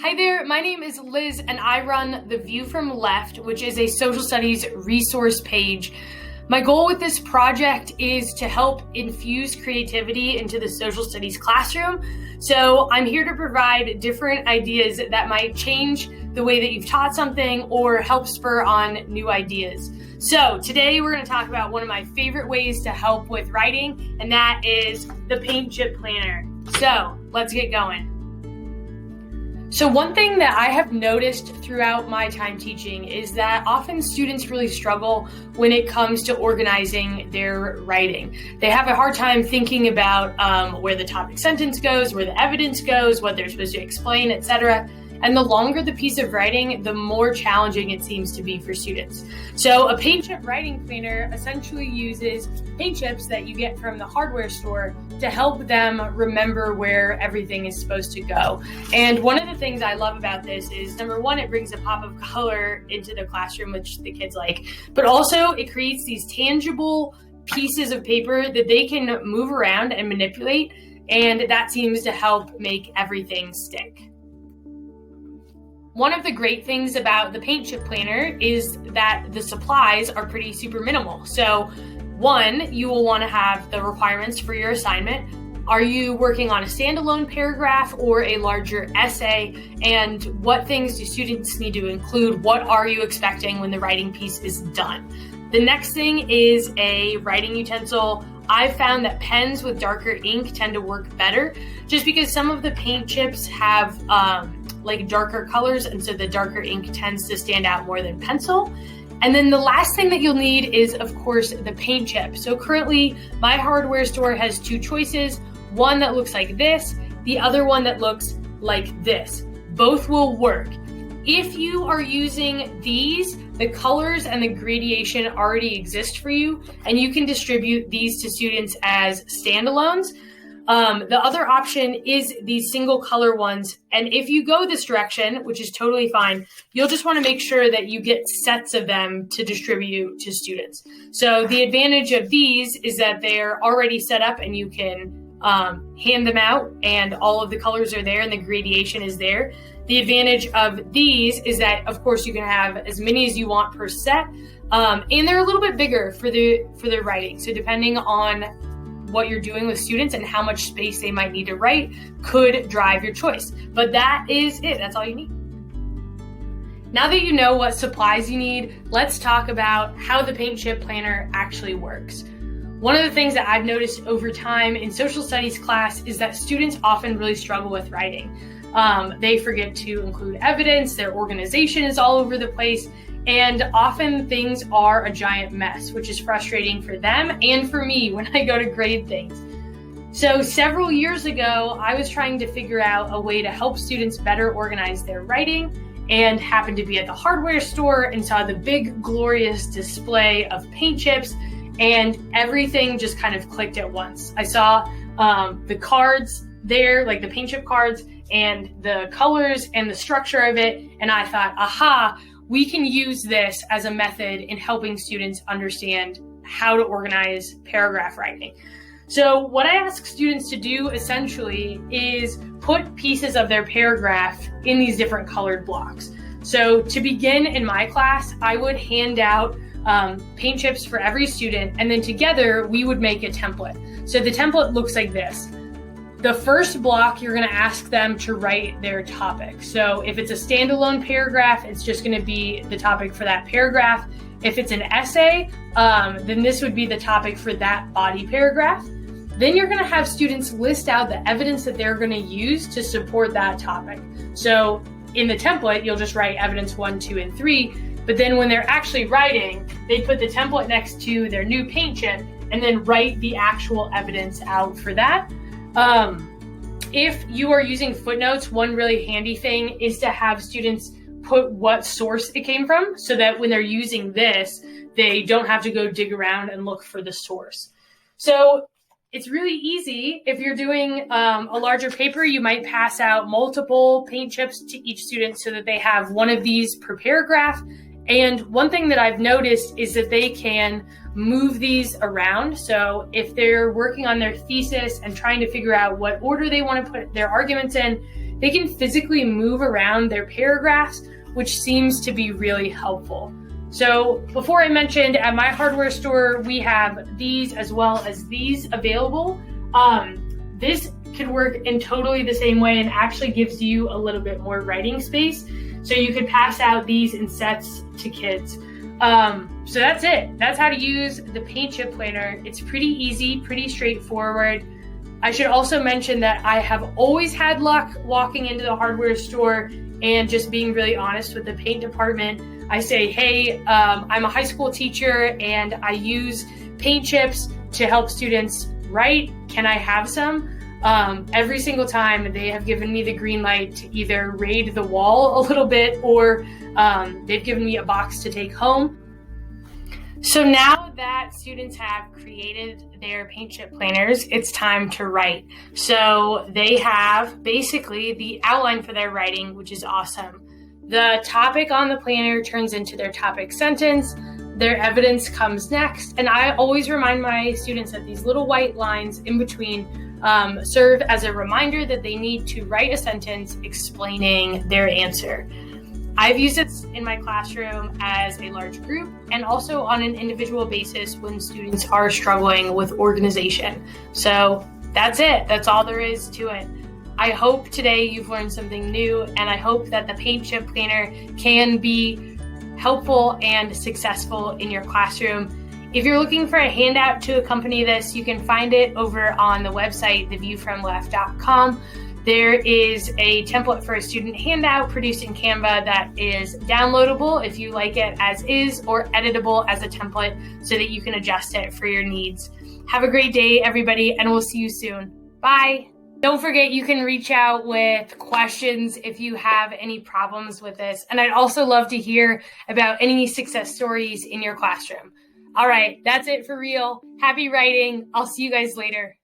Hi there, my name is Liz and I run The View from Left, which is a social studies resource page. My goal with this project is to help infuse creativity into the social studies classroom. So I'm here to provide different ideas that might change the way that you've taught something or help spur on new ideas. So today we're going to talk about one of my favorite ways to help with writing, and that is the paint chip planner. So let's get going. So one thing that I have noticed throughout my time teaching is that often students really struggle when it comes to organizing their writing. They have a hard time thinking about where the topic sentence goes, where the evidence goes, what they're supposed to explain, etc. And the longer the piece of writing, the more challenging it seems to be for students. So a paint chip writing planner essentially uses paint chips that you get from the hardware store to help them remember where everything is supposed to go. And one of the things I love about this is, number one, it brings a pop of color into the classroom, which the kids like, but also it creates these tangible pieces of paper that they can move around and manipulate, and that seems to help make everything stick. One of the great things about the paint chip planner is that the supplies are pretty super minimal. So one, you will want to have the requirements for your assignment. Are you working on a standalone paragraph or a larger essay? And what things do students need to include? What are you expecting when the writing piece is done? The next thing is a writing utensil. I've found that pens with darker ink tend to work better just because some of the paint chips have like darker colors, and so the darker ink tends to stand out more than pencil. And then the last thing that you'll need is, of course, the paint chip. So currently, my hardware store has two choices, one that looks like this, the other one that looks like this. Both will work. If you are using these, the colors and the gradation already exist for you, and you can distribute these to students as standalones. The other option is these single color ones. And if you go this direction, which is totally fine, you'll just want to make sure that you get sets of them to distribute to students. So the advantage of these is that they're already set up and you can hand them out, and all of the colors are there and the gradation is there. The advantage of these is that, of course, you can have as many as you want per set, and they're a little bit bigger for their writing. So depending on what you're doing with students and how much space they might need to write could drive your choice. But that is it. That's all you need. Now that you know what supplies you need, let's talk about how the paint chip planner actually works. One of the things that I've noticed over time in social studies class is that students often really struggle with writing. They forget to include evidence, their organization is all over the place, and often things are a giant mess, which is frustrating for them and for me when I go to grade things. So several years ago, I was trying to figure out a way to help students better organize their writing, and happened to be at the hardware store and saw the big glorious display of paint chips, and everything just kind of clicked at once. I saw the cards there, like the paint chip cards, and the colors and the structure of it, and I thought, aha, we can use this as a method in helping students understand how to organize paragraph writing. So what I ask students to do essentially is put pieces of their paragraph in these different colored blocks. So to begin in my class, I would hand out paint chips for every student, and then together we would make a template. So the template looks like this. The first block, you're going to ask them to write their topic. So if it's a standalone paragraph, it's just going to be the topic for that paragraph. If it's an essay, then this would be the topic for that body paragraph. Then you're going to have students list out the evidence that they're going to use to support that topic. So in the template, you'll just write evidence 1, 2, and 3. But then when they're actually writing, they put the template next to their new paint chip and then write the actual evidence out for that. If you are using footnotes, one really handy thing is to have students put what source it came from, so that when they're using this, they don't have to go dig around and look for the source. So it's really easy. If you're doing a larger paper, you might pass out multiple paint chips to each student so that they have one of these per paragraph. And one thing that I've noticed is that they can move these around. So if they're working on their thesis and trying to figure out what order they want to put their arguments in, they can physically move around their paragraphs, which seems to be really helpful. So before I mentioned, at my hardware store, we have these as well as these available. This could work in totally the same way and actually gives you a little bit more writing space. So you could pass out these in sets to kids. So that's it. That's how to use the Paint Chip Planner. It's pretty easy, pretty straightforward. I should also mention that I have always had luck walking into the hardware store and just being really honest with the paint department. I say, hey, I'm a high school teacher and I use paint chips to help students write. Can I have some? Every single time they have given me the green light to either raid the wall a little bit or they've given me a box to take home. So now that students have created their paint chip planners, it's time to write. So they have basically the outline for their writing, which is awesome. The topic on the planner turns into their topic sentence. Their evidence comes next. And I always remind my students that these little white lines in between serve as a reminder that they need to write a sentence explaining their answer. I've used it in my classroom as a large group and also on an individual basis when students are struggling with organization. So that's it. That's all there is to it. I hope today you've learned something new, and I hope that the Paint Chip Planner can be helpful and successful in your classroom. If you're looking for a handout to accompany this, you can find it over on the website, theviewfromleft.com. There is a template for a student handout produced in Canva that is downloadable if you like it as is, or editable as a template so that you can adjust it for your needs. Have a great day, everybody, and we'll see you soon. Bye. Don't forget, you can reach out with questions if you have any problems with this. And I'd also love to hear about any success stories in your classroom. All right, that's it for real. Happy writing. I'll see you guys later.